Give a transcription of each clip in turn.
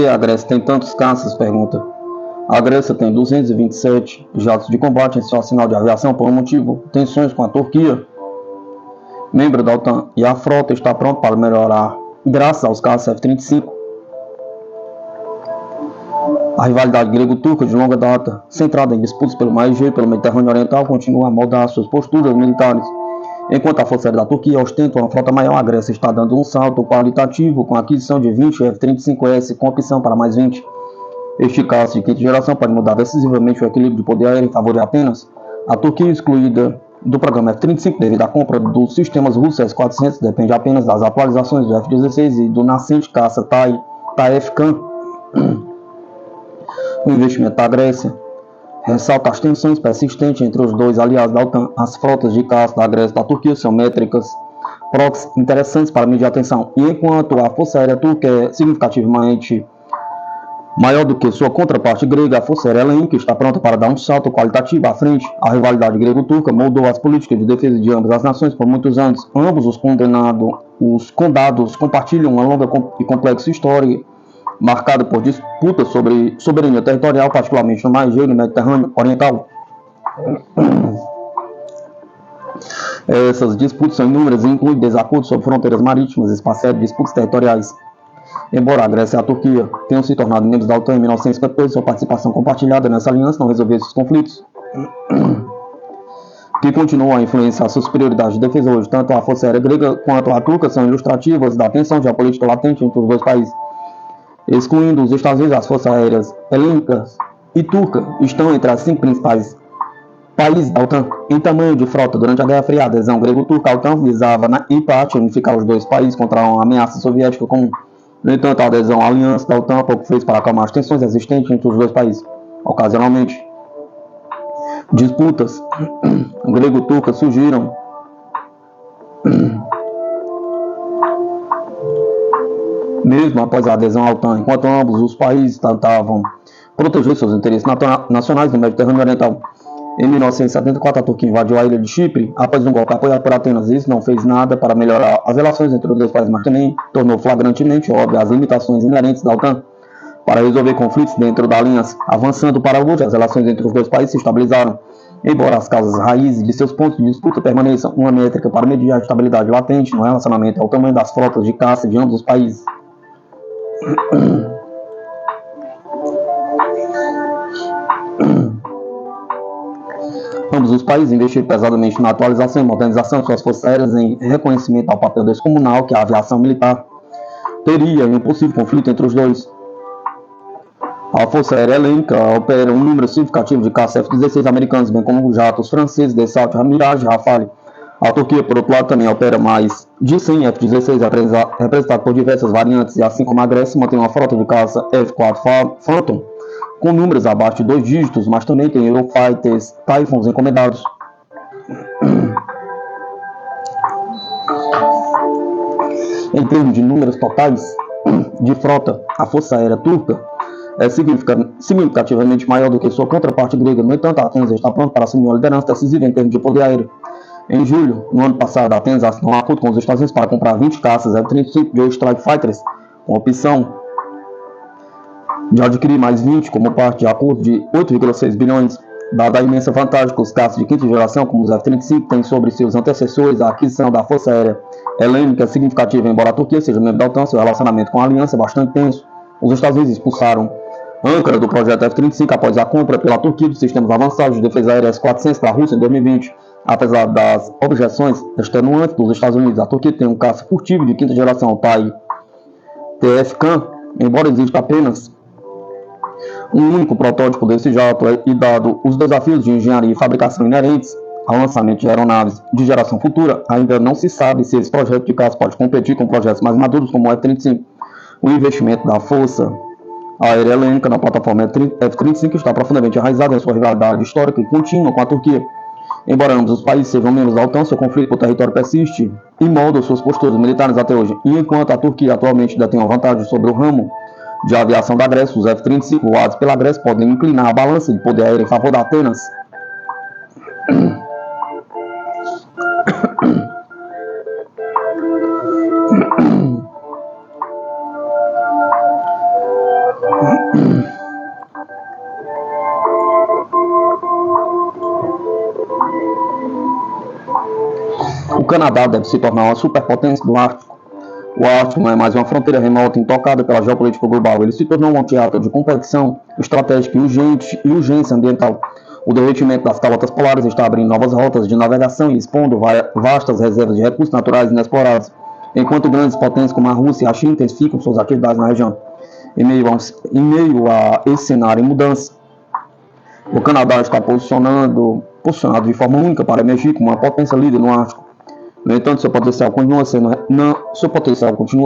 que a Grécia tem tantos caças? Pergunta. A Grécia tem 227 jatos de combate em seu arsenal de aviação por um motivo: tensões com a Turquia, membro da OTAN, e a frota está pronta para melhorar graças aos caças F-35. A rivalidade grego-turca de longa data, centrada em disputas pelo mar Egeu e pelo Mediterrâneo Oriental, continua a moldar suas posturas militares. Enquanto a Força Aérea da Turquia ostenta uma frota maior, a Grécia está dando um salto qualitativo com a aquisição de 20 F-35S com opção para mais 20. Este caça de quinta geração pode mudar decisivamente o equilíbrio de poder aéreo em favor de Atenas. A Turquia, excluída do programa F-35 devido à compra dos sistemas russos S-400, depende apenas das atualizações do F-16 e do nascente caça Taef-Kan. O investimento da Grécia ressalta as tensões persistentes entre os dois aliados da OTAN. As frotas de caça da Grécia e da Turquia são métricas proxies interessantes para medir a tensão. E enquanto a Força Aérea Turca é significativamente maior do que sua contraparte grega, a Força Aérea Hellênica está pronta para dar um salto qualitativo à frente. A rivalidade grego-turca moldou as políticas de defesa de ambas as nações por muitos anos. Ambos os condados compartilham uma longa e complexa história marcada por disputas sobre soberania territorial, particularmente no mar Egeu e no Mediterrâneo Oriental. Essas disputas são inúmeras e incluem desacordos sobre fronteiras marítimas, espaciais e disputas territoriais. Embora a Grécia e a Turquia tenham se tornado membros da OTAN em 1952, sua participação compartilhada nessa aliança não resolveu esses conflitos, que continuam a influenciar suas prioridades de defesa hoje. Tanto a Força Aérea grega quanto a turca são ilustrativas da tensão geopolítica latente entre os dois países. Excluindo os Estados Unidos, as forças aéreas hellênicas e turca estão entre as 5 principais países da OTAN em tamanho de frota. Durante a Guerra Fria, a adesão grego-turca à OTAN visava, em parte, unificar os dois países contra uma ameaça soviética comum. No entanto, a adesão à aliança da OTAN pouco fez para acalmar as tensões existentes entre os dois países. Ocasionalmente, disputas grego-turcas surgiram mesmo após a adesão à OTAN, enquanto ambos os países tentavam proteger seus interesses nacionais no Mediterrâneo Oriental. Em 1974, a Turquia invadiu a ilha de Chipre após um golpe apoiado por Atenas. Isso não fez nada para melhorar as relações entre os dois países, mas também tornou flagrantemente óbvias as limitações inerentes da OTAN para resolver conflitos dentro da aliança. Avançando para hoje, as relações entre os dois países se estabilizaram. Embora as causas raízes de seus pontos de disputa permaneçam, uma métrica para medir a estabilidade latente no relacionamento é o tamanho das frotas de caça de ambos os países. Ambos os países investiram pesadamente na atualização e modernização de suas forças aéreas em reconhecimento ao papel descomunal que a aviação militar teria em um possível conflito entre os dois. A Força Aérea Hellênica opera um número significativo de caças F-16 americanos, bem como jatos franceses, Dassault, Mirage e Rafale. A Turquia, por outro lado, também opera mais de 100 F-16 representados por diversas variantes, e assim como a Grécia mantém uma frota de caça F-4 Phantom com números abaixo de 2 dígitos, mas também tem Eurofighters Typhoons encomendados. Em termos de números totais de frota, a Força Aérea Turca é significativamente maior do que sua contraparte grega. No entanto, a Atenas está pronta para assumir uma liderança decisiva em termos de poder aéreo. Em julho, no ano passado, a Atenas assinou um acordo com os Estados Unidos para comprar 20 caças F-35 Joint Strike Fighters, com opção de adquirir mais 20 como parte de acordo de 8,6 bilhões. Dada a imensa vantagem que os caças de quinta geração, como os F-35, têm sobre seus antecessores, a aquisição da Força Aérea Hellênica é significativa. Embora a Turquia seja membro da OTAN, seu relacionamento com a aliança é bastante tenso. Os Estados Unidos expulsaram Ankara do projeto F-35 após a compra pela Turquia dos sistemas avançados de defesa aérea S-400 para a Rússia em 2020. Apesar das objeções extenuantes dos Estados Unidos, a Turquia tem um caça furtivo de quinta geração, o Taef-Kan, embora exista apenas um único protótipo desse jato, e dado os desafios de engenharia e fabricação inerentes ao lançamento de aeronaves de geração futura, ainda não se sabe se esse projeto de caça pode competir com projetos mais maduros como o F-35. O investimento da Força Aérea Hellênica na plataforma F-35 está profundamente enraizado em sua rivalidade histórica e contínua com a Turquia. Embora ambos os países sejam membros da OTAN, seu conflito por território persiste e molda suas posturas militares até hoje. E enquanto a Turquia atualmente detém uma vantagem sobre o ramo de aviação da Grécia, os F-35 voados pela Grécia podem inclinar a balança de poder aéreo em favor da Atenas. Canadá deve se tornar uma superpotência do Ártico. O Ártico não é mais uma fronteira remota intocada pela geopolítica global. Ele se tornou um teatro de competição estratégica e urgência ambiental. O derretimento das calotas polares está abrindo novas rotas de navegação e expondo vastas reservas de recursos naturais inexplorados, enquanto grandes potências como a Rússia e a China intensificam suas atividades na região. Em meio a esse cenário em mudança, o Canadá está posicionado de forma única para emergir como uma potência líder no Ártico. No entanto, seu potencial continua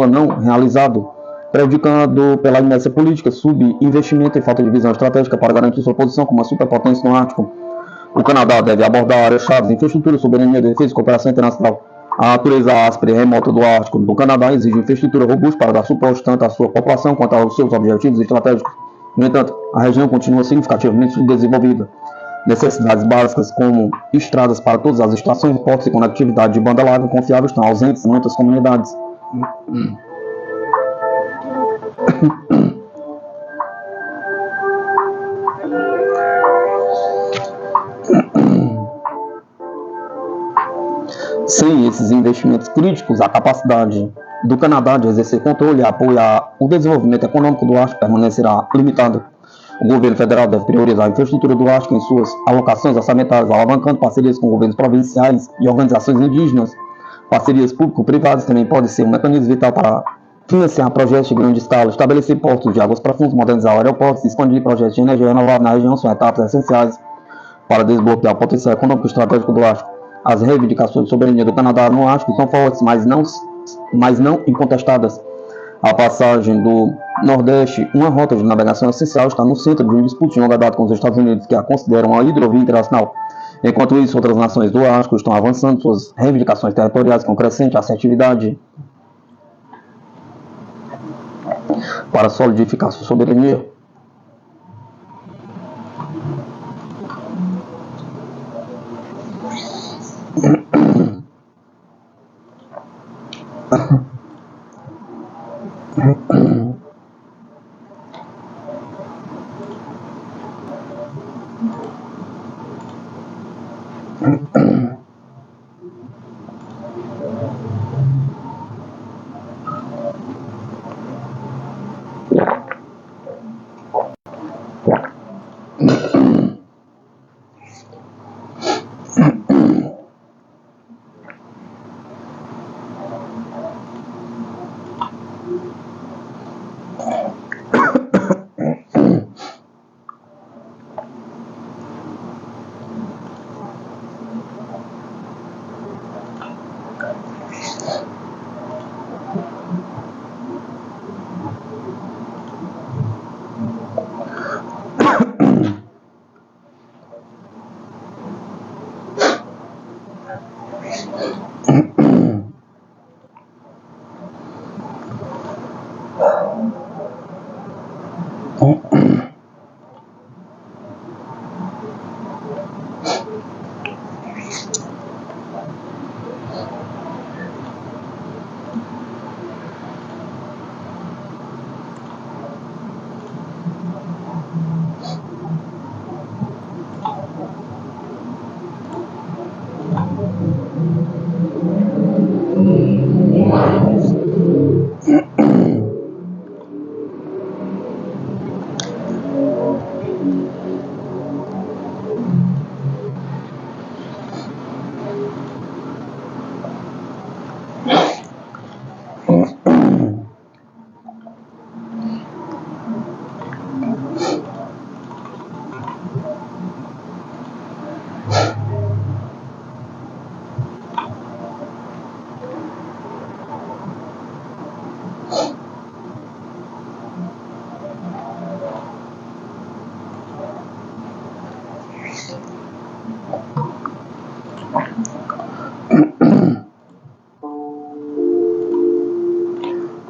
não realizado, prejudicado pela inércia política, subinvestimento e falta de visão estratégica para garantir sua posição como uma superpotência no Ártico. O Canadá deve abordar áreas-chave de infraestrutura, soberania, defesa e cooperação internacional. A natureza áspera e remota do Ártico do Canadá exige infraestrutura robusta para dar suporte tanto à sua população quanto aos seus objetivos estratégicos. No entanto, a região continua significativamente subdesenvolvida. Necessidades básicas como estradas para todas as estações, portos e conectividade de banda larga confiável estão ausentes em muitas comunidades. Sem esses investimentos críticos, a capacidade do Canadá de exercer controle e apoiar o desenvolvimento econômico do Ártico permanecerá limitada. O governo federal deve priorizar a infraestrutura do Ártico em suas alocações orçamentárias, alavancando parcerias com governos provinciais e organizações indígenas. Parcerias público-privadas também podem ser um mecanismo vital para financiar projetos de grande escala, estabelecer portos de águas profundas, modernizar aeroportos e expandir projetos de energia renovável na região são etapas essenciais para desbloquear o potencial econômico e estratégico do Ártico. As reivindicações de soberania do Canadá no Ártico são fortes, mas não incontestadas. A passagem do Nordeste, uma rota de navegação essencial, está no centro de um disputa de longa data com os Estados Unidos, que a consideram uma hidrovia internacional. Enquanto isso, outras nações do Ártico estão avançando suas reivindicações territoriais com crescente assertividade para solidificar sua soberania.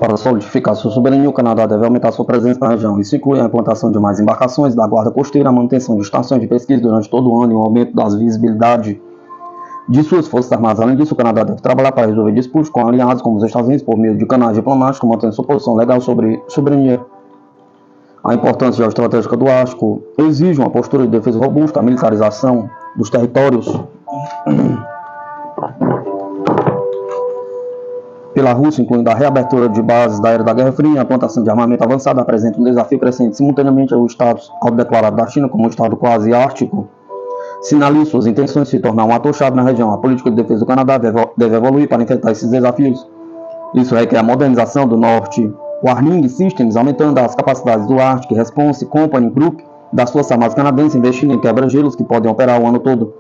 Para solidificar sua soberania, o Canadá deve aumentar sua presença na região. Isso inclui a implantação de mais embarcações da guarda costeira, a manutenção de estações de pesquisa durante todo o ano e o aumento da visibilidade de suas forças armadas. Além disso, o Canadá deve trabalhar para resolver disputas com aliados como os Estados Unidos por meio de canais diplomáticos, mantendo sua posição legal sobre soberania. A importância geoestratégica do Ártico exige uma postura de defesa robusta, a militarização dos territórios pela Rússia, incluindo a reabertura de bases da era da Guerra Fria e a plantação de armamento avançado, apresenta um desafio crescente. Simultaneamente, o status autodeclarado da China como um estado quase ártico sinaliza suas intenções de se tornar um ator-chave na região. A política de defesa do Canadá deve evoluir para enfrentar esses desafios. Isso requer a modernização do North Warning Systems, aumentando as capacidades do Arctic Response Company Group das Forças Armadas Canadenses, investindo em quebra-gelos que podem operar o ano todo.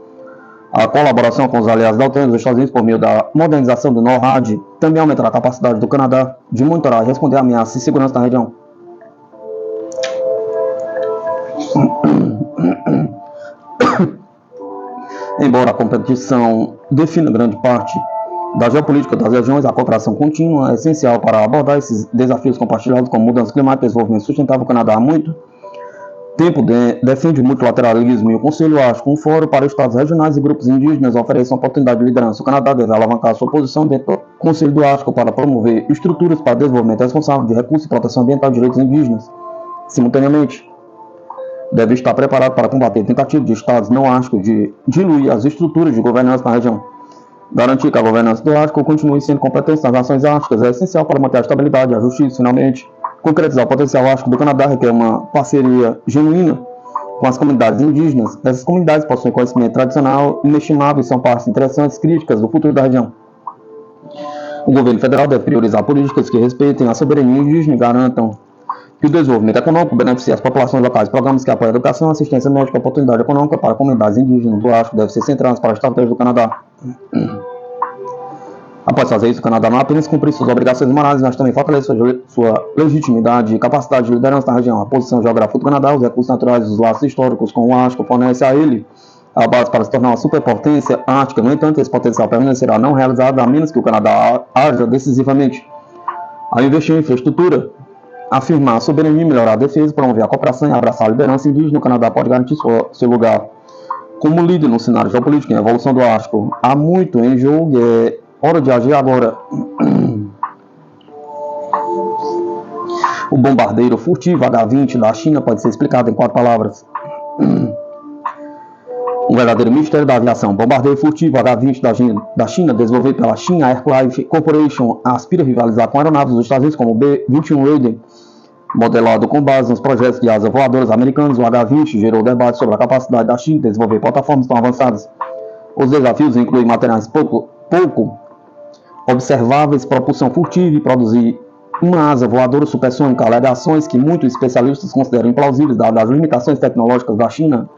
A colaboração com os aliados da OTAN e dos Estados Unidos por meio da modernização do NORAD também aumentará a capacidade do Canadá de monitorar e responder a ameaças de segurança na região. Embora a competição defina grande parte da geopolítica das regiões, a cooperação contínua é essencial para abordar esses desafios compartilhados como mudança climática e desenvolvimento sustentável. O Canadá há muito tempo defende o multilateralismo e o Conselho Ártico, um fórum para estados regionais e grupos indígenas, oferece uma oportunidade de liderança. O Canadá deve alavancar sua posição dentro do Conselho do Ártico para promover estruturas para desenvolvimento responsável de recursos e proteção ambiental de direitos indígenas. Simultaneamente, deve estar preparado para combater a tentativa de estados não árticos de diluir as estruturas de governança na região. Garantir que a governança do Ártico continue sendo competência das nações árticas é essencial para manter a estabilidade e a justiça. Finalmente, concretizar o potencial ártico do Canadá requer uma parceria genuína com as comunidades indígenas. Essas comunidades possuem conhecimento tradicional inestimável e são partes interessantes críticas do futuro da região. O governo federal deve priorizar políticas que respeitem a soberania indígena e garantam que o desenvolvimento econômico beneficie as populações locais. Programas que apoiam a educação, assistência médica e oportunidade econômica para comunidades indígenas do Ártico devem ser centrais para a estratégia do Canadá. Após fazer isso, o Canadá não apenas cumprir suas obrigações morais, mas também fortalece sua legitimidade e capacidade de liderança na região. A posição geográfica do Canadá, os recursos naturais e os laços históricos com o Ártico fornecem a ele a base para se tornar uma superpotência ártica. No entanto, esse potencial permanecerá não realizado a menos que o Canadá haja decisivamente a investir em infraestrutura, afirmar a soberania, melhorar a defesa, promover a cooperação e abraçar a liderança indígena. O Canadá pode garantir seu lugar como líder no cenário geopolítico e a evolução do Ártico. Há muito em jogo e é hora de agir agora. O bombardeiro furtivo H-20 da China pode ser explicado em 4 palavras. Um verdadeiro mistério da aviação. O bombardeiro furtivo H-20 da China, desenvolvido pela China Aircraft Corporation, aspira a rivalizar com aeronaves dos Estados Unidos como o B-21 Raider. Modelado com base nos projetos de asas voadoras americanos, o H-20 gerou debate sobre a capacidade da China de desenvolver plataformas tão avançadas. Os desafios incluem materiais pouco observáveis, propulsão furtiva e produzir uma asa voadora supersônica, alegações que muitos especialistas consideram implausíveis dadas as limitações tecnológicas da China.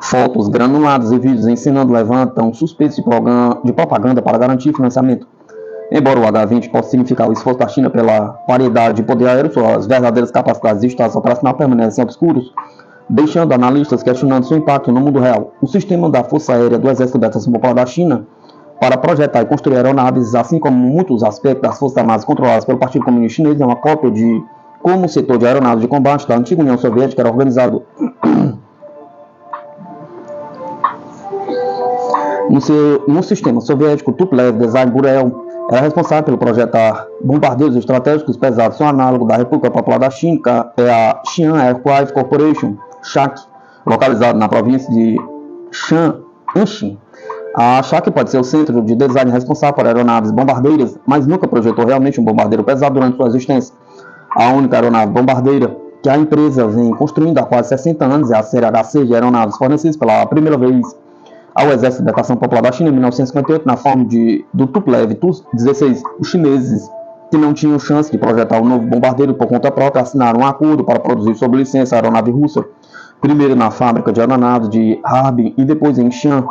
Fotos granuladas e vídeos ensinando levantam suspeitos de propaganda para garantir financiamento. Embora o H-20 possa significar o esforço da China pela variedade de poder aéreo, suas verdadeiras capacidades de estado operacional permanecem obscuros, deixando analistas questionando seu impacto no mundo real. O sistema da Força Aérea do Exército de Libertação Popular da China para projetar e construir aeronaves, assim como muitos aspectos das Forças Armadas controladas pelo Partido Comunista Chinês, é uma cópia de como o setor de aeronaves de combate da antiga União Soviética era organizado. No sistema soviético, Tupolev Design Burel era responsável pelo projetar bombardeiros estratégicos pesados. Seu análogo da República Popular da China é a Xi'an Aircraft Corporation, SHAC, localizado na província de Shanxi. A SHAC pode ser o centro de design responsável por aeronaves bombardeiras, mas nunca projetou realmente um bombardeiro pesado durante sua existência. A única aeronave bombardeira que a empresa vem construindo há quase 60 anos é a série H-6 de aeronaves fornecidas pela primeira vez ao Exército de Libertação Popular da China em 1958, na forma do Tupolev Tu-16. Os chineses, que não tinham chance de projetar um novo bombardeiro por conta própria, assinaram um acordo para produzir sob licença a aeronave russa, primeiro na fábrica de aeronaves de Harbin e depois em Xi'an.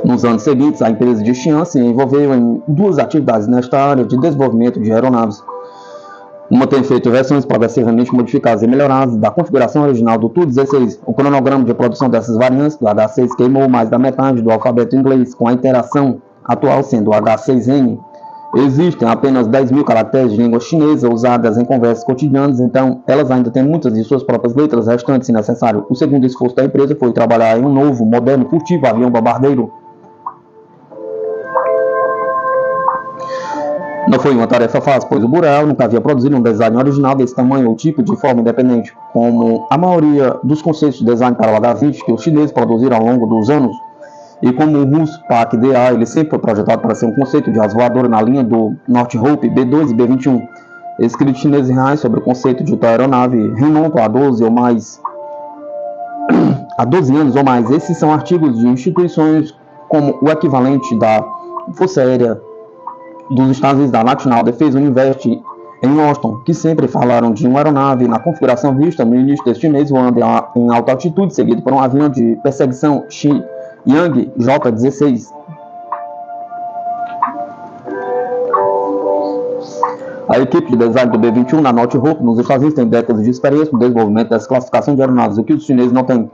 Nos anos seguintes, a empresa de Xi'an se envolveu em 2 atividades nesta área de desenvolvimento de aeronaves. Uma tem feito versões progressivamente modificadas e melhoradas da configuração original do Tu-16. O cronograma de produção dessas variantes do H-6 queimou mais da metade do alfabeto inglês, com a interação atual sendo o H-6N. Existem apenas 10.000 caracteres de língua chinesa usadas em conversas cotidianas, então elas ainda têm muitas de suas próprias letras restantes se necessário. O segundo esforço da empresa foi trabalhar em um novo, moderno, furtivo avião bombardeiro. Não foi uma tarefa fácil, pois o Burel nunca havia produzido um design original desse tamanho ou tipo de forma independente, como a maioria dos conceitos de design para o H-20 que os chineses produziram ao longo dos anos. E como o russo PAK-DA, ele sempre foi projetado para ser um conceito de asa voadora na linha do Northrop B-2 e B-21. Escritos chineses reais sobre o conceito de tal aeronave remontam a 12 anos ou mais. Esses são artigos de instituições como o equivalente da Força Aérea dos Estados Unidos, da National Defense University em Washington, que sempre falaram de uma aeronave na configuração vista no início deste mês voando em alta altitude, seguido por um avião de perseguição Yang J-16. A equipe de design do B-21 na Northrop nos Estados Unidos tem décadas de experiência no desenvolvimento dessa classificação de aeronaves, o que os chineses não têm.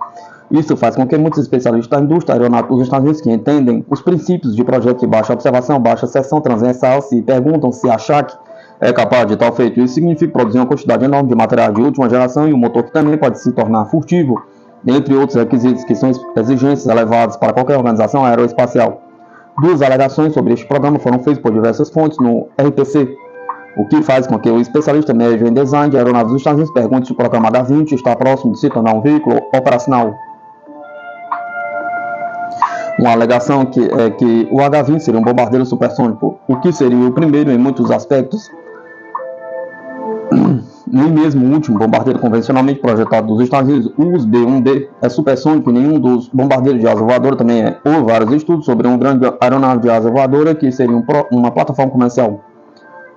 Isso faz com que muitos especialistas da indústria aeronáutica dos Estados Unidos que entendem os princípios de projeto de baixa observação, baixa seção transversal, se perguntam se a Shak é capaz de tal feito. Isso significa produzir uma quantidade enorme de material de última geração e um motor que também pode se tornar furtivo, entre outros requisitos que são exigências elevadas para qualquer organização aeroespacial. Duas alegações sobre este programa foram feitas por diversas fontes no RPC, o que faz com que o especialista médio em design de aeronaves dos Estados Unidos pergunte se o programa H-20 está próximo de se tornar um veículo operacional. Uma alegação é que o H-20 seria um bombardeiro supersônico, o que seria o primeiro em muitos aspectos, nem mesmo o último bombardeiro convencionalmente projetado dos Estados Unidos, o USB-1B, é supersônico e nenhum dos bombardeiros de asa voadora também é. Houve vários estudos sobre uma grande aeronave de asa voadora que seria uma plataforma comercial,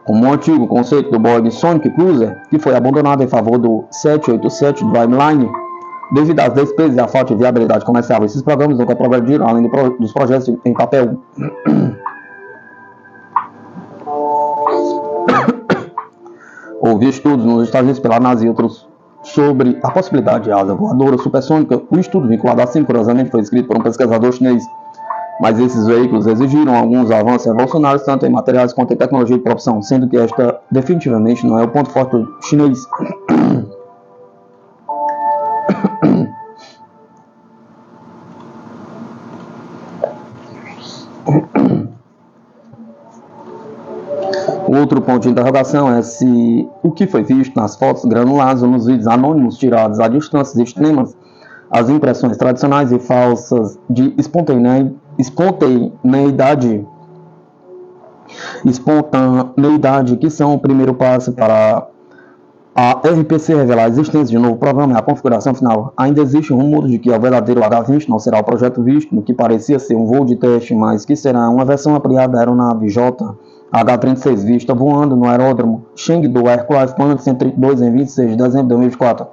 como o antigo conceito do Boeing Sonic Cruiser, que foi abandonado em favor do 787 Dreamliner, devido às despesas e à falta de viabilidade comercial. Esses programas nunca progrediram, além dos projetos em papel. Houve estudos nos Estados Unidos pela NASA e outros sobre a possibilidade de asa voadora supersônica. O estudo vinculado assim, curiosamente, foi escrito por um pesquisador chinês. Mas esses veículos exigiram alguns avanços revolucionários, tanto em materiais quanto em tecnologia de propulsão, sendo que esta definitivamente não é o ponto forte do chinês. Outro ponto de interrogação é se o que foi visto nas fotos granuladas ou nos vídeos anônimos tirados a distâncias extremas, as impressões tradicionais e falsas de espontaneidade, que são o primeiro passo para a RPC revelar a existência de um novo programa e a configuração final. Ainda existe um rumor de que o verdadeiro H-20 não será o projeto visto, no que parecia ser um voo de teste, mas que será uma versão ampliada da aeronave JH-36 vista voando no aeródromo Chengdu Aircraft Plant 132 em 26 de dezembro de 2024.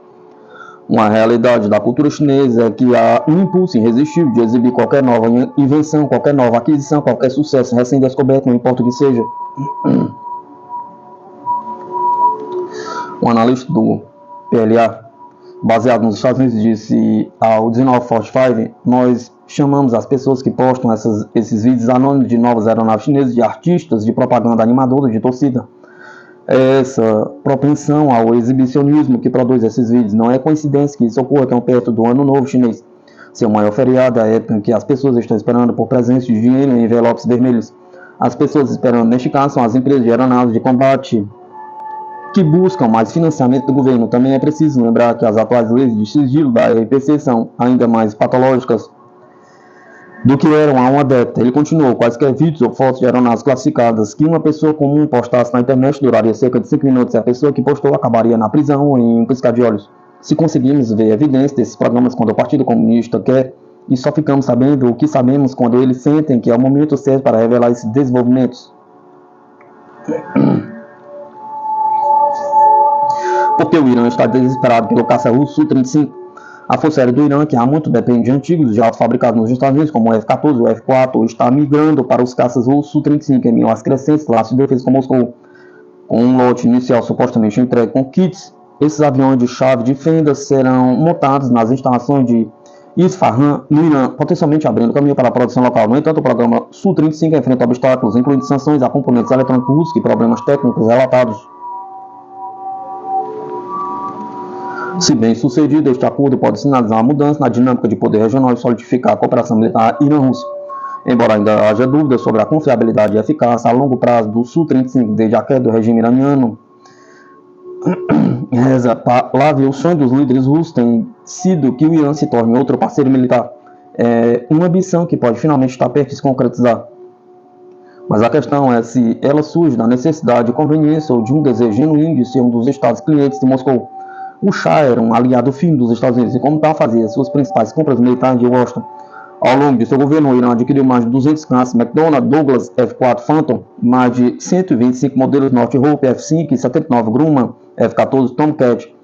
Uma realidade da cultura chinesa é que há um impulso irresistível de exibir qualquer nova invenção, qualquer nova aquisição, qualquer sucesso recém-descoberto, não importa o que seja. Um analista do PLA, baseado nos Estados Unidos, disse ao 1945: nós chamamos as pessoas que postam esses vídeos anônimos de novas aeronaves chinesas de artistas de propaganda animadora de torcida. Essa propensão ao exibicionismo que produz esses vídeos não é coincidência que isso ocorra tão perto do Ano Novo Chinês. Seu maior feriado é a época em que as pessoas estão esperando por presentes de dinheiro em envelopes vermelhos. As pessoas esperando neste caso são as empresas de aeronaves de combate que buscam mais financiamento do governo. Também é preciso lembrar que as atuais leis de sigilo da RPC são ainda mais patológicas do que eram há uma década. Ele continuou: quaisquer vídeos ou fotos de aeronaves classificadas que uma pessoa comum postasse na internet duraria cerca de 5 minutos e a pessoa que postou acabaria na prisão em um piscar de olhos. Se conseguimos ver evidência desses programas quando o Partido Comunista quer, e só ficamos sabendo o que sabemos quando eles sentem que é o momento certo para revelar esses desenvolvimentos. Porque o Irã está desesperado pelo caça russo Su-35. A Força Aérea do Irã, que há muito depende de antigos jatos fabricados nos Estados Unidos, como o F-14 e o F-4, está migrando para os caças russos Su-35 em meio às crescentes laços de defesa com Moscou. Com um lote inicial supostamente entregue com kits, esses aviões de chave de fenda serão montados nas instalações de Isfahan, no Irã, potencialmente abrindo caminho para a produção local. No entanto, o programa Su-35 enfrenta obstáculos, incluindo sanções a componentes eletrônicos russos e problemas técnicos relatados. Se bem sucedido, este acordo pode sinalizar uma mudança na dinâmica de poder regional e solidificar a cooperação militar Irã-Rússia. Embora ainda haja dúvidas sobre a confiabilidade e eficácia a longo prazo do Su-35 desde a queda do regime iraniano, lá o sonho dos líderes russos tem sido que o Irã se torne outro parceiro militar. é uma ambição que pode finalmente estar perto de se concretizar. Mas a questão é se ela surge da necessidade, conveniência ou de um desejo genuíno de ser um dos estados clientes de Moscou. O Shah era um aliado firme dos Estados Unidos e, como tal, fazia suas principais compras militares de Washington. Ao longo de seu governo, o Irã adquiriu mais de 200 caças McDonnell Douglas F-4 Phantom, mais de 125 modelos Northrop F-5 e 79 Grumman F-14 Tomcat.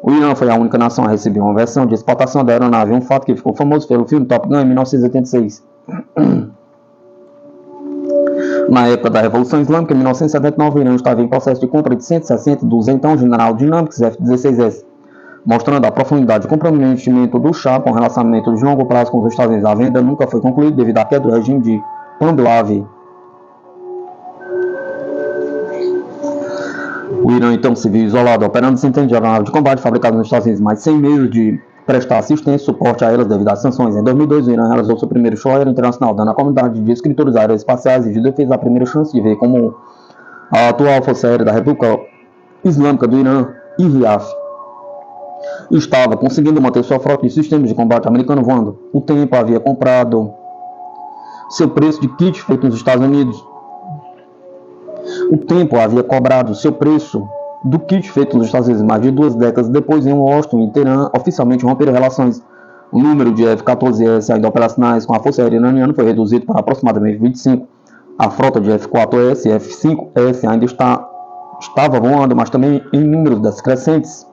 O Irã foi a única nação a receber uma versão de exportação da aeronave, um fato que ficou famoso pelo filme Top Gun em 1986. Na época da Revolução Islâmica, em 1979, o Irã estava em processo de compra de 160 dos então General Dynamics F-16S, mostrando a profundidade de comprometimento do Shah com relacionamentos de longo prazo com os Estados Unidos. A venda nunca foi concluída devido à queda do regime de Pahlavi. O Irã então se viu isolado, operando centenas de aeronaves de combate fabricadas nos Estados Unidos, mas sem meio de prestar assistência e suporte a elas devido às sanções. Em 2002, o Irã realizou seu primeiro show aéreo internacional, dando à comunidade de escritores aeroespaciais e de defesa a primeira chance de ver como a atual Força Aérea da República Islâmica do Irã, IRIAF, estava conseguindo manter sua frota de sistemas de combate americano voando. O Tempo havia comprado seu preço de kit feito nos Estados Unidos. O Tempo havia cobrado seu preço do kit feito nos Estados Unidos mais de 2 décadas depois. Em Washington e Teherã oficialmente romperam relações. O número de F-14S ainda operacionais com a Força Aérea Iraniana foi reduzido para aproximadamente 25. A frota de F-4S e F-5S ainda estava voando, mas também em números decrescentes.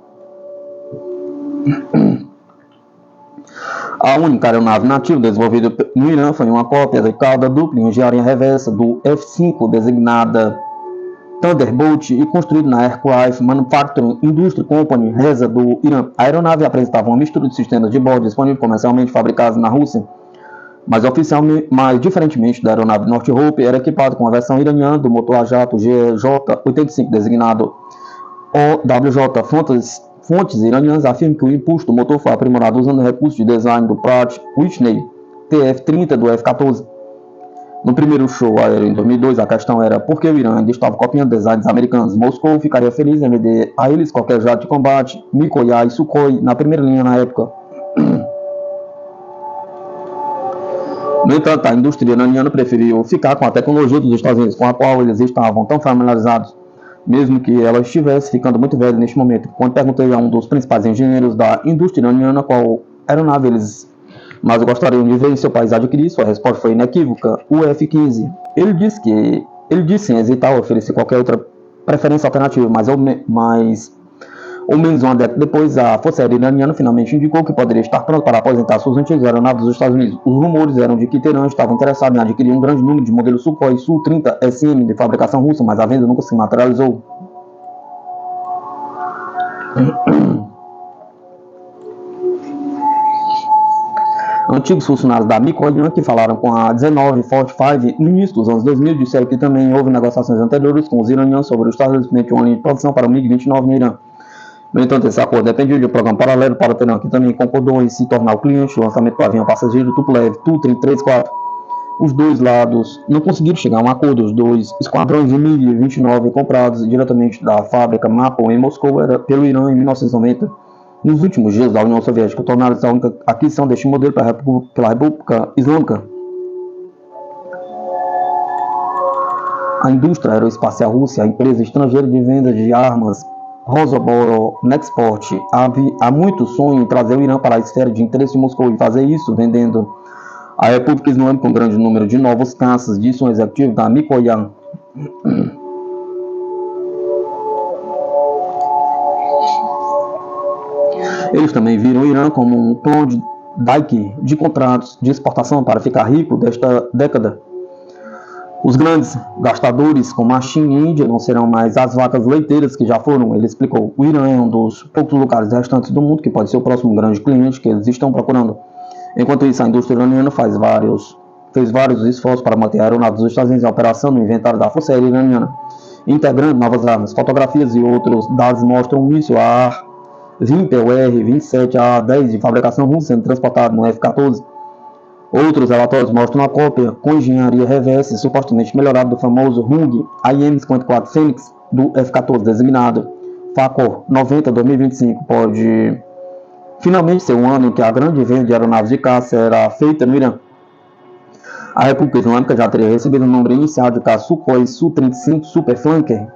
A única aeronave nativa desenvolvida no Irã foi uma cópia de cauda dupla em engenharia reversa do F-5, designada Thunderbolt e construído na Aircraft Manufacturing Industry Company, RESA, do Irã. A aeronave apresentava uma mistura de sistemas de bordo disponíveis comercialmente fabricados na Rússia, mas oficialmente, mais diferentemente da aeronave Northrop, era equipada com a versão iraniana do motor a jato GJ-85, designado OWJ. Fontes iranianas afirmam que o impulso do motor foi aprimorado usando recursos de design do Pratt Whitney TF-30 do F-14. No primeiro show aéreo em 2002, a questão era por que o Irã ainda estava copiando designs americanos. Moscou ficaria feliz em vender a eles qualquer jato de combate, Mikoyan e Sukhoi, na primeira linha na época. No entanto, a indústria iraniana preferiu ficar com a tecnologia dos Estados Unidos, com a qual eles estavam tão familiarizados, mesmo que ela estivesse ficando muito velha neste momento. Quando perguntei a um dos principais engenheiros da indústria iraniana qual aeronave eles mais gostariam de ver em seu país adquirir, sua resposta foi inequívoca: o F-15. Ele disse sem hesitar oferecer qualquer outra preferência alternativa, mas ou menos uma década depois, a Força Aérea Iraniana finalmente indicou que poderia estar pronto para aposentar suas antigas aeronaves dos Estados Unidos. Os rumores eram de que Teherã estava interessado em adquirir um grande número de modelos Sukhoi Su-30SM de fabricação russa, mas a venda nunca se materializou. Antigos funcionários da Mikoyan que falaram com a 1945 no início dos anos 2000 disseram que também houve negociações anteriores com os iranianos sobre o estabelecimento de uma linha de produção para o MiG-29 no Irã. No entanto, esse acordo dependia de um programa paralelo para o Teherã, que também concordou em se tornar o cliente do lançamento do avião passageiro Tupolev Tu-34. Os dois lados não conseguiram chegar a um acordo. Os dois esquadrões de MiG-29 comprados diretamente da fábrica Maple em Moscou pelo Irã em 1990. Nos últimos dias da União Soviética, tornaram-se a única aquisição deste modelo pela República Islâmica. A indústria aeroespacial russa, a empresa estrangeira de venda de armas Rosoboronexport, há muito sonho em trazer o Irã para a esfera de interesse de Moscou e fazer isso vendendo a República Islâmica um grande número de novos caças, disse um executivo da Mikoyan. Eles também viram o Irã como um clone de contratos de exportação para ficar rico desta década. Os grandes gastadores, como a China e a Índia, não serão mais as vacas leiteiras que já foram, ele explicou. O Irã é um dos poucos lugares restantes do mundo que pode ser o próximo grande cliente que eles estão procurando. Enquanto isso, a indústria iraniana fez vários esforços para manter a aeronave dos Estados Unidos em operação no inventário da Força Aérea Iraniana, integrando novas armas. Fotografias e outros dados mostram um míssil Vimpel R-27A-10 de fabricação russa sendo transportado no F-14. Outros relatórios mostram uma cópia com engenharia reversa supostamente melhorada do famoso Hung IM-54 Fênix do F-14, designado FACOR 90-2025. Pode Finalmente, seu ano em que a grande venda de aeronaves de caça era feita no Irã. A República Islâmica já teria recebido o número inicial de caças Sukhoi Su-35 Superflanker.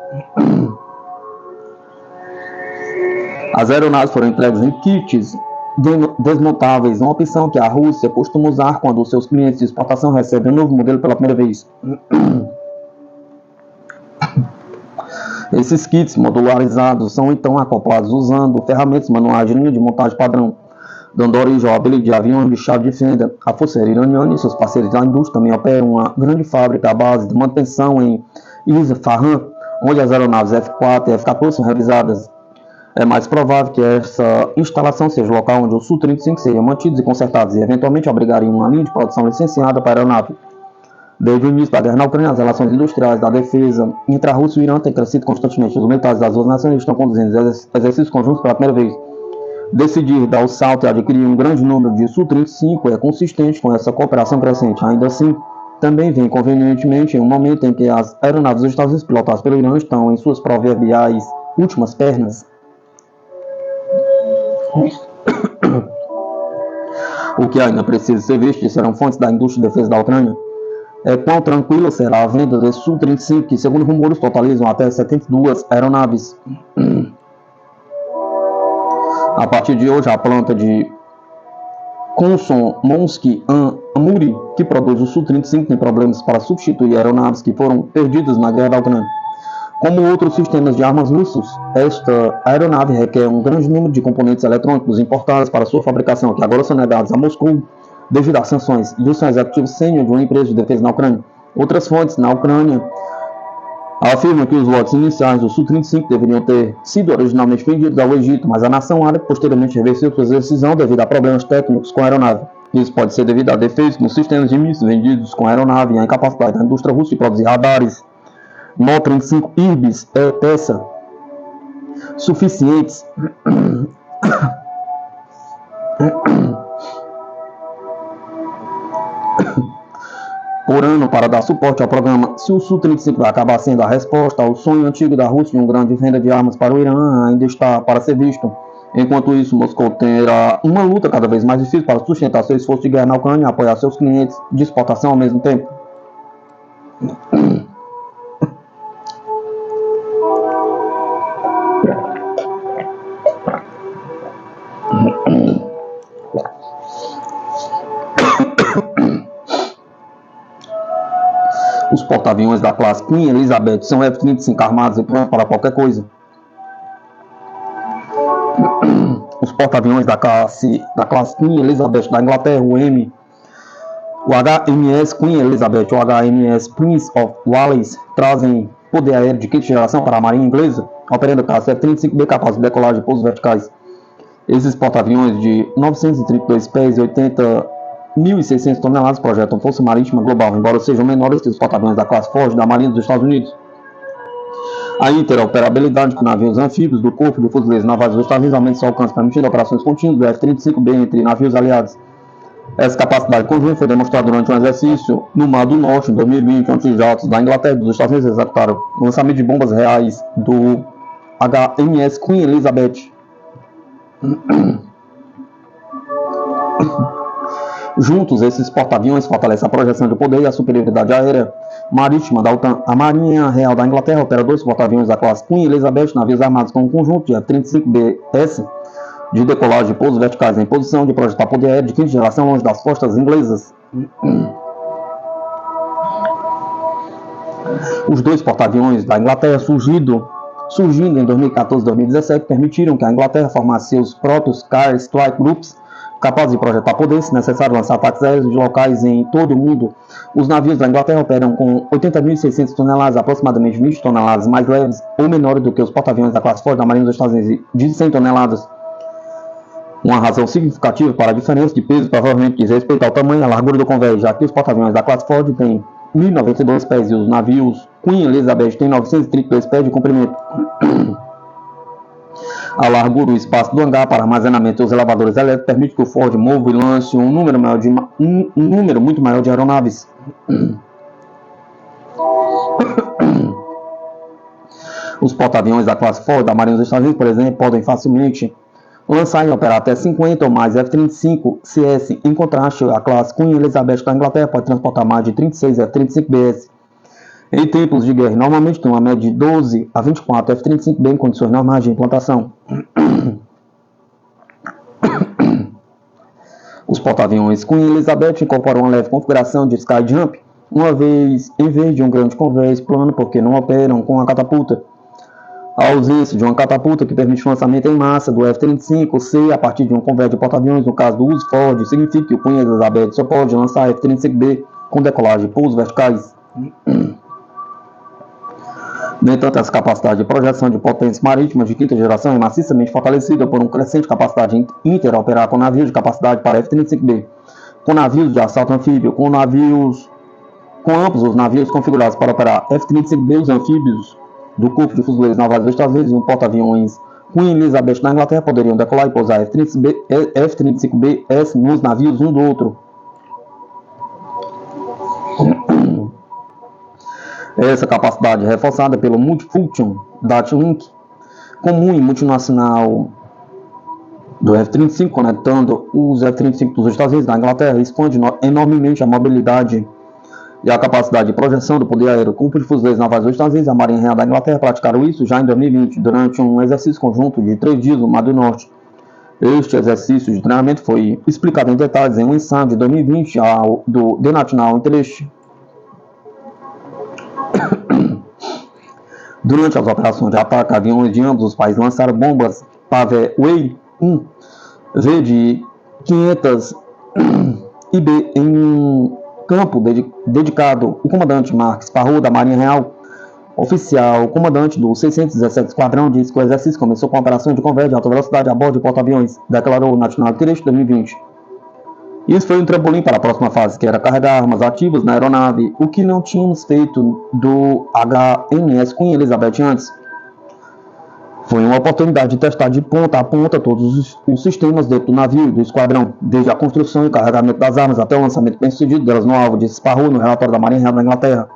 As aeronaves foram entregues em kits desmontáveis, uma opção que a Rússia costuma usar quando os seus clientes de exportação recebem um novo modelo pela primeira vez. Esses kits modularizados são então acoplados usando ferramentas manuais de linha de montagem padrão, dando origem ao apelido de aviões de chave de fenda. A Força Aérea Iraniana e seus parceiros da indústria também operam uma grande fábrica à base de manutenção em Isfahan, onde as aeronaves F-4 e F-14 são realizadas. É mais provável que essa instalação seja o local onde os Su-35 seriam mantidos e consertados e eventualmente obrigariam uma linha de produção licenciada para a aeronave. Desde o início da guerra na Ucrânia, as relações industriais da defesa entre a Rússia e o Irã têm crescido constantemente. Os militares das duas nações estão conduzindo exercícios conjuntos pela primeira vez. Decidir dar o salto e adquirir um grande número de Su-35 é consistente com essa cooperação crescente. Ainda assim, também vem convenientemente em um momento em que as aeronaves dos Estados Unidos pilotadas pelo Irã estão em suas proverbiais últimas pernas. O que ainda precisa ser visto, disseram fontes da indústria de defesa da Ucrânia, é quão tranquila será a venda desse Su-35, que, segundo rumores, totalizam até 72 aeronaves. A partir de hoje, a planta de Komsomolsk-on-Amur, que produz o Su-35, tem problemas para substituir aeronaves que foram perdidas na guerra da Ucrânia. Como outros sistemas de armas russos, esta aeronave requer um grande número de componentes eletrônicos importados para sua fabricação, que agora são negados a Moscou devido às sanções, disse um executivo sênior de uma empresa de defesa na Ucrânia. Outras fontes na Ucrânia afirmam que os lotes iniciais do Su-35 deveriam ter sido originalmente vendidos ao Egito, mas a nação árabe posteriormente reverteu sua decisão devido a problemas técnicos com a aeronave. Isso pode ser devido a defeitos nos sistemas de mísseis vendidos com a aeronave e à incapacidade da indústria russa de produzir radares No-35 Irbis peça suficientes por ano para dar suporte ao programa. Se o Su-35 vai acabar sendo a resposta ao sonho antigo da Rússia de uma grande venda de armas para o Irã, ainda está para ser visto. Enquanto isso, Moscou terá uma luta cada vez mais difícil para sustentar seu esforço de guerra na Ucrânia e apoiar seus clientes de exportação ao mesmo tempo. Os porta-aviões da classe Queen Elizabeth são F-35 armados e prontos para qualquer coisa. Os porta-aviões da classe Queen Elizabeth da Inglaterra, o HMS Queen Elizabeth ou HMS Prince of Wales, trazem poder aéreo de quinta geração para a marinha inglesa, operando caça F-35B capaz de decolagem de pousos verticais. Esses porta-aviões de 932 pés e 80.600 toneladas projetam força marítima global, embora sejam menores que os porta-aviões da classe Ford da Marinha dos Estados Unidos. A interoperabilidade com navios anfíbios do Corpo de Fuzileiros Navais dos Estados Unidos aumenta seu alcance, permitindo operações contínuas do F-35B entre navios aliados. Essa capacidade conjunta foi demonstrada durante um exercício no Mar do Norte, em 2020, onde os jatos da Inglaterra e dos Estados Unidos executaram o lançamento de bombas reais do HMS Queen Elizabeth. Juntos, esses porta-aviões fortalecem a projeção de poder e a superioridade aérea marítima da OTAN. A Marinha Real da Inglaterra opera 2 porta-aviões da classe Queen Elizabeth, navios armados com um conjunto de F-35BS de decolagem e pousos verticais em posição de projetar poder aéreo de quinta geração longe das costas inglesas. Os 2 porta-aviões da Inglaterra surgindo em 2014 e 2017 permitiram que a Inglaterra formasse seus próprios Car Strike Groups, capazes de projetar poder, se necessário, lançar ataques aéreos de locais em todo o mundo. Os navios da Inglaterra operam com 80.600 toneladas, aproximadamente 20 toneladas mais leves ou menores do que os porta-aviões da classe Ford da Marinha dos Estados Unidos de 100 toneladas. Uma razão significativa para a diferença de peso provavelmente diz respeito ao tamanho e à largura do convés, já que os porta-aviões da classe Ford têm 1.092 pés e os navios Queen Elizabeth têm 932 pés de comprimento. A largura e o espaço do hangar para armazenamento dos elevadores elétricos permite que o Ford mova e lance um número muito maior de aeronaves. Os porta-aviões da classe Ford da Marinha dos Estados Unidos, por exemplo, podem facilmente lançar e operar até 50 ou mais F-35CS. Em contraste, a classe Queen Elizabeth da Inglaterra pode transportar mais de 36 F-35Bs. Em tempos de guerra, normalmente tem uma média de 12 a 24 F-35B em condições normais de implantação. Os porta-aviões Queen Elizabeth incorporam uma leve configuração de Skyjump, em vez de um grande convés plano, porque não operam com a catapulta. A ausência de uma catapulta que permite o lançamento em massa do F-35C a partir de um convés de porta-aviões, no caso do uso Ford, significa que o Queen Elizabeth só pode lançar F-35B com decolagem e pousos verticais. No entanto, essa capacidade de projeção de potências marítimas de quinta geração é maciçamente fortalecida por uma crescente capacidade de interoperar com navios de capacidade para F-35B, com navios de assalto anfíbio, com ambos os navios configurados para operar F-35B, os anfíbios do Corpo de Fuzileiros Navais dos Estados Unidos e um porta-aviões Queen Elizabeth na Inglaterra poderiam decolar e pousar F-35Bs nos navios um do outro. Essa capacidade é reforçada pelo Multifunction Data Link, comum e multinacional do F-35, conectando os F-35 dos Estados Unidos na Inglaterra, expande enormemente a mobilidade e a capacidade de projeção do poder aéreo. O Corpo de Fuzileiros Navais dos Estados Unidos e a Marinha Real da Inglaterra praticaram isso já em 2020, durante um exercício conjunto de 3 dias no Mar do Norte. Este exercício de treinamento foi explicado em detalhes em um ensaio de 2020 do The National Interest. Durante as operações de ataque, aviões de ambos os países lançaram bombas Paveway 1 V de 500 IB em um campo dedicado. O comandante Mark Sparrow, da Marinha Real, oficial comandante do 617 Esquadrão, disse que o exercício começou com operações de convés de alta velocidade a bordo de porta-aviões, declarou o National Interest 2020. Isso foi um trampolim para a próxima fase, que era carregar armas ativas na aeronave, o que não tínhamos feito do HMS Queen Elizabeth antes. Foi uma oportunidade de testar de ponta a ponta todos os sistemas dentro do navio e do esquadrão, desde a construção e carregamento das armas até o lançamento bem-sucedido delas no alvo, disse Sparrow no relatório da Marinha Real da Inglaterra.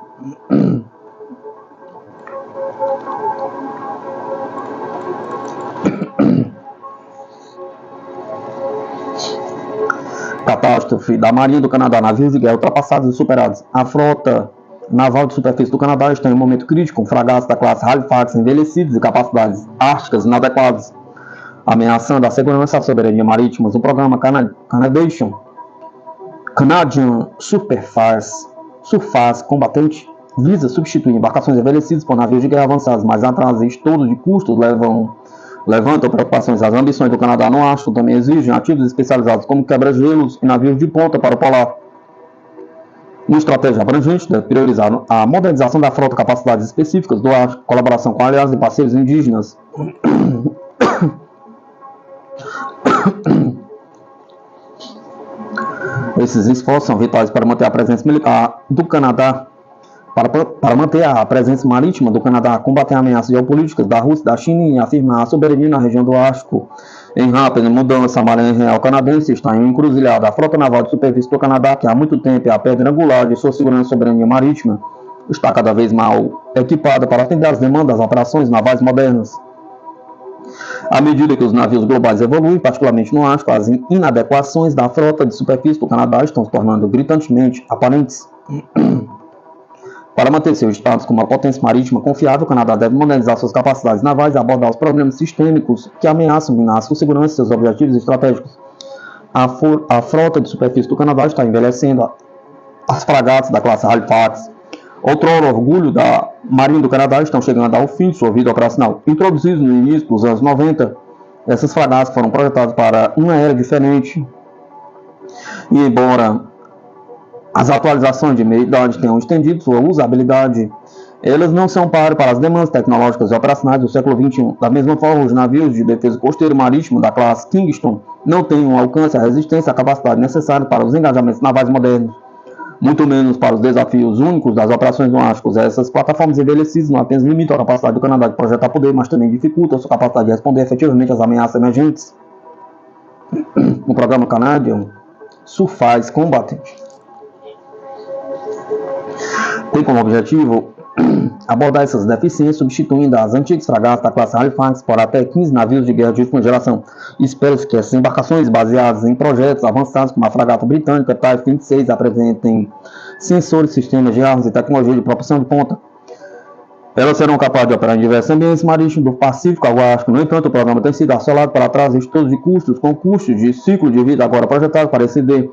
Catástrofe da Marinha do Canadá, navios de guerra ultrapassados e superados. A frota naval de superfície do Canadá está em um momento crítico, com fragatas da classe Halifax envelhecidos e capacidades árticas inadequadas, ameaçando a segurança e a soberania marítimas. O programa Canadian Surface Combatente visa substituir embarcações envelhecidas por navios de guerra avançados mais atrasados e estouro de custos levantam preocupações. As ambições do Canadá no Ártico também exigem ativos especializados como quebra-gelos e navios de ponta para o polar. Uma estratégia abrangente deve priorizar a modernização da frota, capacidades específicas do Ártico, colaboração com aliados e parceiros indígenas. Esses esforços são vitais para manter a presença militar do Canadá, para manter a presença marítima do Canadá, combater ameaças geopolíticas da Rússia e da China e afirmar a soberania na região do Ártico. Em rápida mudança, a Marinha Real canadense está em encruzilhada. A frota naval de superfície do Canadá, que há muito tempo é a pedra angular de sua segurança e soberania marítima, está cada vez mal equipada para atender às demandas das operações navais modernas. À medida que os navios globais evoluem, particularmente no Ártico, as inadequações da frota de superfície do Canadá estão se tornando gritantemente aparentes. Para manter seu status como uma potência marítima confiável, o Canadá deve modernizar suas capacidades navais e abordar os problemas sistêmicos que ameaçam minar sua segurança e seus objetivos estratégicos. A frota de superfície do Canadá está envelhecendo. As fragatas da classe Halifax, outrora orgulho da Marinha do Canadá, estão chegando ao fim de sua vida operacional. Introduzidas no início dos anos 90, essas fragatas foram projetadas para uma era diferente. E embora as atualizações de meia-idade tenham estendido sua usabilidade, elas não são páreo para as demandas tecnológicas e operacionais do século XXI. Da mesma forma, os navios de defesa costeira marítima da classe Kingston não têm o alcance, a resistência e a capacidade necessários para os engajamentos navais modernos, muito menos para os desafios únicos das operações no Ártico. Essas plataformas envelhecidas não apenas limitam a capacidade do Canadá de projetar poder, mas também dificultam a sua capacidade de responder efetivamente às ameaças emergentes. O programa Canadian Surface Combatente tem como objetivo abordar essas deficiências, substituindo as antigas fragatas da classe Halifax por até 15 navios de guerra de última geração. Espera-se que essas embarcações, baseadas em projetos avançados como a fragata britânica Type 26, apresentem sensores, sistemas de armas e tecnologia de propulsão de ponta. Elas serão capazes de operar em diversos ambientes marítimos do Pacífico ao Ártico. No entanto, o programa tem sido assolado para trás de estudos de custos, com custos de ciclo de vida agora projetados para exceder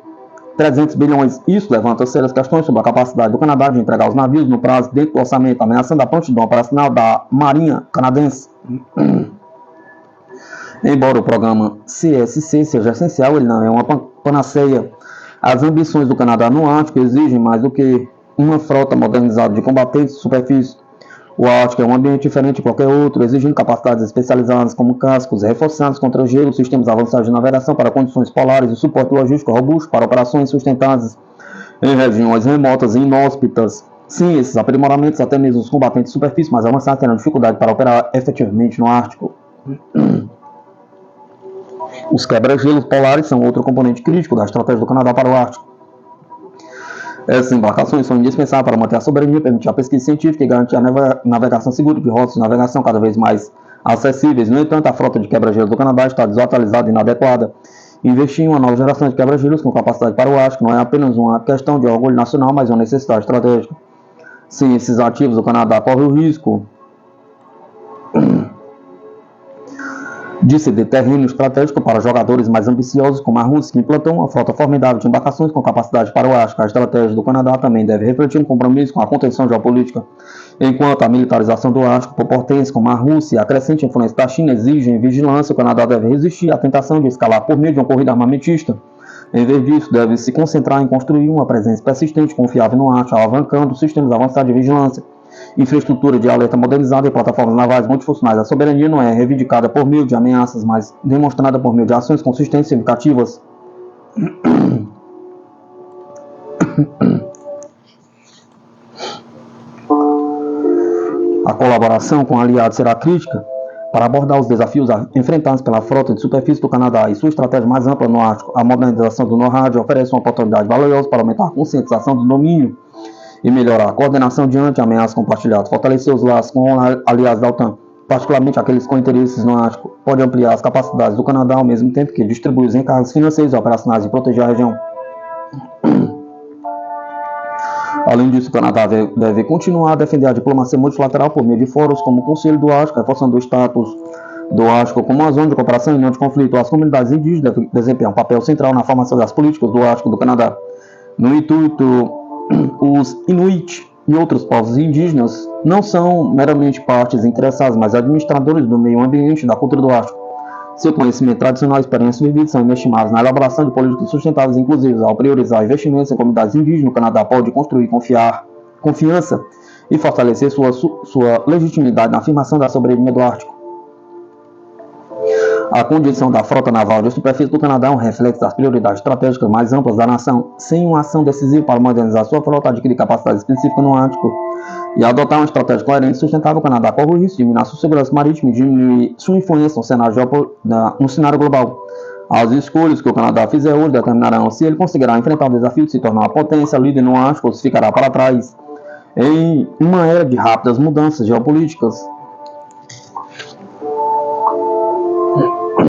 300 bilhões. Isso levanta sérias questões sobre a capacidade do Canadá de entregar os navios no prazo dentro do orçamento, ameaçando a prontidão operacional da Marinha canadense. Embora o programa CSC seja essencial, ele não é uma panaceia. As ambições do Canadá no Ártico exigem mais do que uma frota modernizada de combatentes de superfície. O Ártico é um ambiente diferente de qualquer outro, exigindo capacidades especializadas como cascos reforçados contra gelo, sistemas avançados de navegação para condições polares e suporte logístico robusto para operações sustentadas em regiões remotas e inóspitas. Sim, esses aprimoramentos, até mesmo os combatentes de superfície mais avançados, terão dificuldade para operar efetivamente no Ártico. Os quebra-gelos polares são outro componente crítico da estratégia do Canadá para o Ártico. Essas embarcações são indispensáveis para manter a soberania, permitir a pesquisa científica e garantir a navegação segura de rotas de navegação cada vez mais acessíveis. No entanto, a frota de quebra-gelos do Canadá está desatualizada e inadequada. Investir em uma nova geração de quebra-gelos com capacidade para o Ártico não é apenas uma questão de orgulho nacional, mas uma necessidade estratégica. Sem esses ativos, o Canadá corre o risco de ceder terreno estratégico para jogadores mais ambiciosos como a Rússia, que implantou uma frota formidável de embarcações com capacidade para o Ártico. A estratégia do Canadá também deve refletir um compromisso com a contenção geopolítica, enquanto a militarização do Ártico por potências como a Rússia e a crescente influência da China exigem vigilância. O Canadá deve resistir à tentação de escalar por meio de uma corrida armamentista. Em vez disso, deve se concentrar em construir uma presença persistente e confiável no Ártico, alavancando sistemas avançados de vigilância, infraestrutura de alerta modernizada e plataformas navais multifuncionais. A soberania não é reivindicada por meio de ameaças, mas demonstrada por meio de ações consistentes e significativas. A colaboração com aliados será crítica para abordar os desafios enfrentados pela frota de superfície do Canadá e sua estratégia mais ampla no Ártico. A modernização do NORAD oferece uma oportunidade valiosa para aumentar a conscientização do domínio e melhorar a coordenação diante ameaças compartilhadas, fortalecer os laços com aliados da OTAN, particularmente aqueles com interesses no Ártico, pode ampliar as capacidades do Canadá ao mesmo tempo que distribui os encargos financeiros e operacionais e proteger a região. Além disso, o Canadá deve continuar a defender a diplomacia multilateral por meio de fóruns como o Conselho do Ártico, reforçando o status do Ártico como uma zona de cooperação e não de conflito. As comunidades indígenas devem desempenhar um papel central na formação das políticas do Ártico do Canadá. No intuito, os Inuit e outros povos indígenas não são meramente partes interessadas, mas administradores do meio ambiente e da cultura do Ártico. Seu conhecimento tradicional e experiências vividas são inestimáveis na elaboração de políticas sustentáveis inclusivas. Ao priorizar investimentos em comunidades indígenas, o Canadá pode construir confiança e fortalecer sua legitimidade na afirmação da soberania do Ártico. A condição da frota naval de superfície do Canadá é um reflexo das prioridades estratégicas mais amplas da nação. Sem uma ação decisiva para modernizar sua frota, adquirir capacidade específica no Ártico e adotar uma estratégia coerente e sustentável, o Canadá corre o risco de minar sua segurança marítima e diminuir sua influência no cenário global. As escolhas que o Canadá fizer hoje determinarão se ele conseguirá enfrentar o desafio de se tornar uma potência líder no Ártico ou se ficará para trás. Em uma era de rápidas mudanças geopolíticas,